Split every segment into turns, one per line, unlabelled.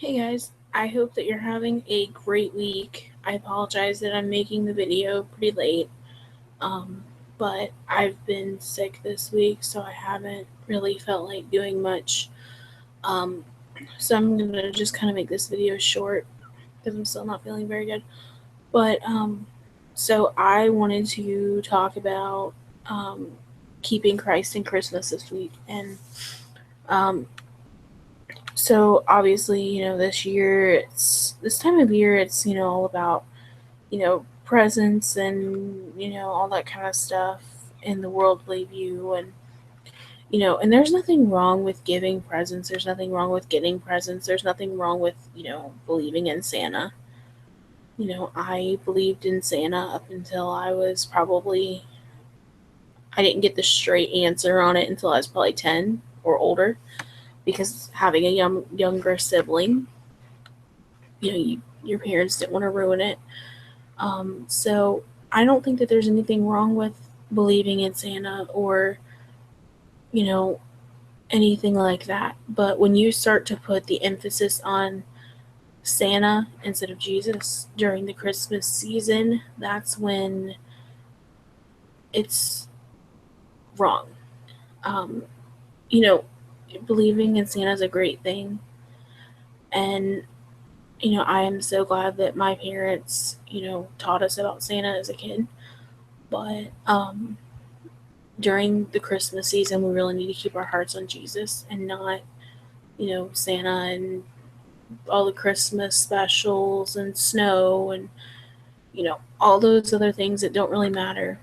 Hey guys, I hope that you're having a great week. I apologize that I'm making the video pretty late, but I've been sick this week, so I haven't really felt like doing much. Um, so I'm gonna just kind of make this video short because I'm still not feeling very good. But I wanted to talk about um, keeping Christ in Christmas this week, and um, so obviously, this year it's this time of year. It's all about presents and all that kind of stuff in the worldly view, and and there's nothing wrong with giving presents. There's nothing wrong with getting presents. There's nothing wrong with believing in Santa. I believed in Santa up until I didn't get the straight answer on it until I was probably 10 or older, because having a younger sibling, your parents didn't want to ruin it. So I don't think that there's anything wrong with believing in Santa or, you know, anything like that. But when you start to put the emphasis on Santa instead of Jesus during the Christmas season, that's when it's wrong. Um, you know, Believing in Santa is a great thing. And, I am so glad that my parents, taught us about Santa as a kid. But during the Christmas season, we really need to keep our hearts on Jesus and not, Santa and all the Christmas specials and snow and, all those other things that don't really matter,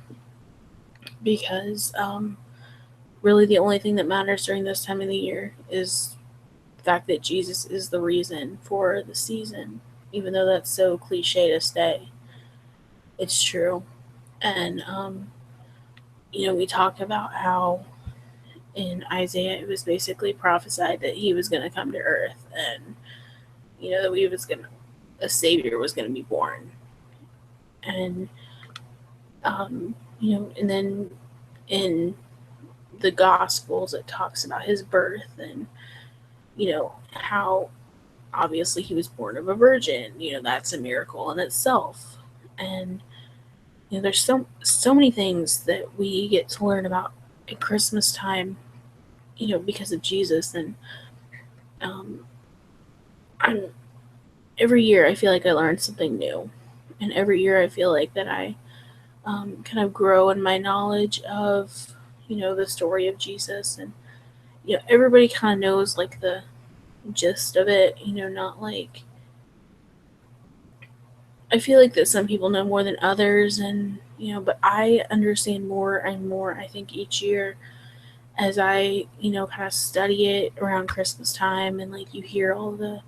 because really the only thing that matters during this time of the year is the fact that Jesus is the reason for the season. Even though that's so cliche to say, it's true. And, we talk about how in Isaiah it was basically prophesied that he was going to come to earth, and that a savior was going to be born. And and then in the Gospels it talks about his birth, and how obviously he was born of a virgin. That's a miracle in itself. And there's so many things that we get to learn about at Christmas time, because of Jesus. And um, I'm every year I feel like I learn something new, and every year I feel like that I kind of grow in my knowledge of the story of Jesus. And everybody kind of knows like the gist of it. Not like, I feel like that some people know more than others, and but I understand more and more, I think, each year as I kind of study it around Christmas time. And like you hear all the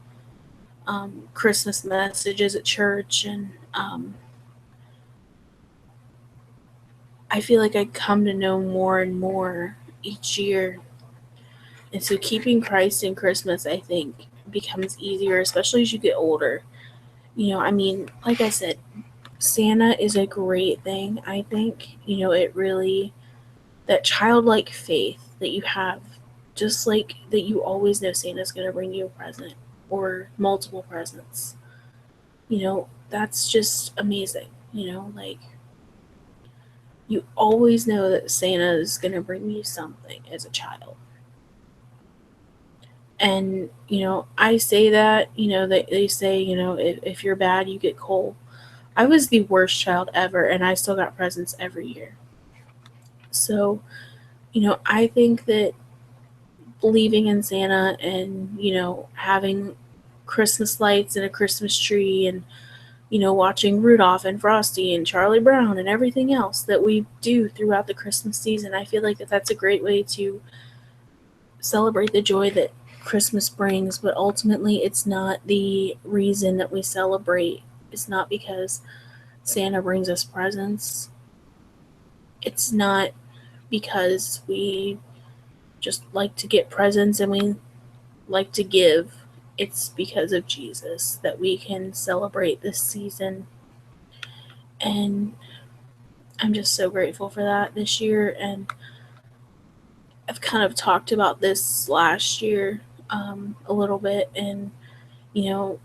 Christmas messages at church, and I feel like I come to know more and more each year. And so keeping Christ in Christmas, I think, becomes easier, especially as you get older. Like I said, Santa is a great thing, I think. It really, that childlike faith that you have, just like that you always know Santa's going to bring you a present or multiple presents. That's just amazing. Like, you always know that Santa is going to bring you something as a child. And, I say that, they say, if you're bad, you get coal. I was the worst child ever, and I still got presents every year. So, I think that believing in Santa and, having Christmas lights and a Christmas tree, and, watching Rudolph and Frosty and Charlie Brown and everything else that we do throughout the Christmas season, I feel like that's a great way to celebrate the joy that Christmas brings. But ultimately, it's not the reason that we celebrate. It's not because Santa brings us presents. It's not because we just like to get presents and we like to give. It's because of Jesus that we can celebrate this season. And I'm just so grateful for that this year. And I've kind of talked about this last year a little bit. And, You know,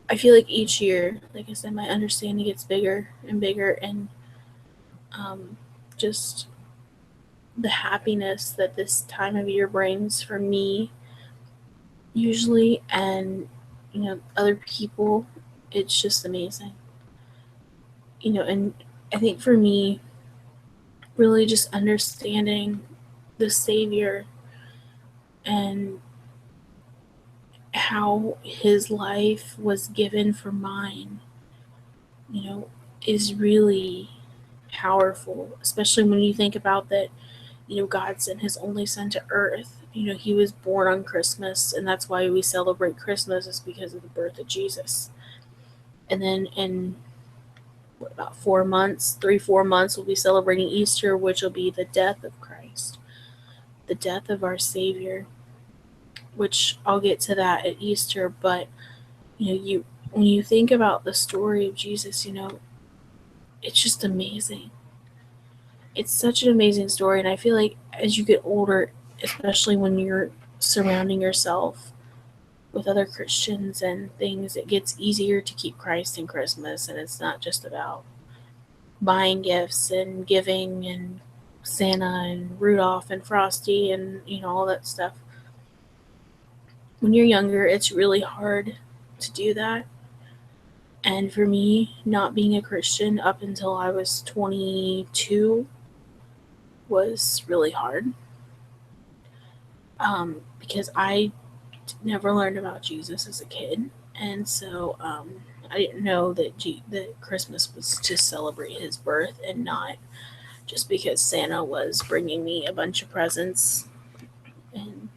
I feel like each year, like I said, my understanding gets bigger and bigger, and um, just the happiness that this time of year brings for me, usually, and other people, it's just amazing. And I think for me, really just understanding the Savior and how his life was given for mine, you know, is really powerful, especially when you think about that, God sent his only son to earth. He was born on Christmas, and that's why we celebrate Christmas, is because of the birth of Jesus. And then in about 4 months, 4 months, we'll be celebrating Easter, which will be the death of Christ, the death of our Savior, which I'll get to that at Easter. But you when you think about the story of Jesus, it's just amazing. It's such an amazing story, and I feel like as you get older, especially when you're surrounding yourself with other Christians and things, it gets easier to keep Christ in Christmas, and it's not just about buying gifts and giving and Santa and Rudolph and Frosty and all that stuff. When you're younger, it's really hard to do that. And for me, not being a Christian up until I was 22 was really hard, because I never learned about Jesus as a kid. And so I didn't know that Christmas was to celebrate his birth, and not just because Santa was bringing me a bunch of presents. And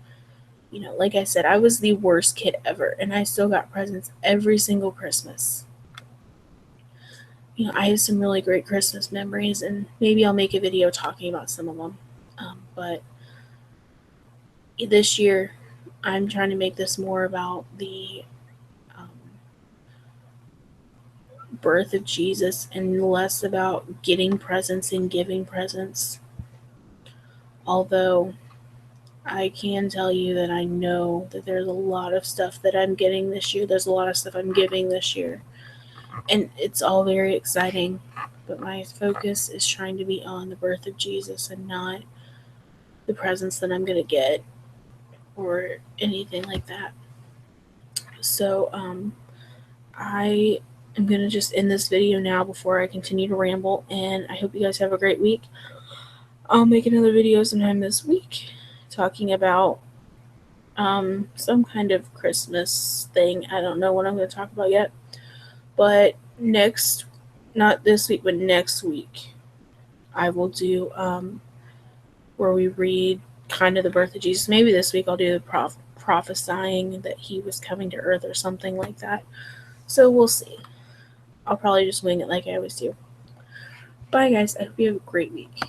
like I said, I was the worst kid ever, and I still got presents every single Christmas. I have some really great Christmas memories, and maybe I'll make a video talking about some of them. But this year, I'm trying to make this more about the um, birth of Jesus and less about getting presents and giving presents. Although I can tell you that I know that there's a lot of stuff that I'm getting this year. There's a lot of stuff I'm giving this year. And it's all very exciting. But my focus is trying to be on the birth of Jesus and not the presents that I'm going to get or anything like that. So I am going to just end this video now before I continue to ramble. And I hope you guys have a great week. I'll make another video sometime this week talking about some kind of Christmas thing. I don't know what I'm going to talk about yet. But not this week, but next week, I will do where we read kind of the birth of Jesus. Maybe this week I'll do the prophesying that he was coming to earth or something like that. So we'll see. I'll probably just wing it like I always do. Bye, guys. I hope you have a great week.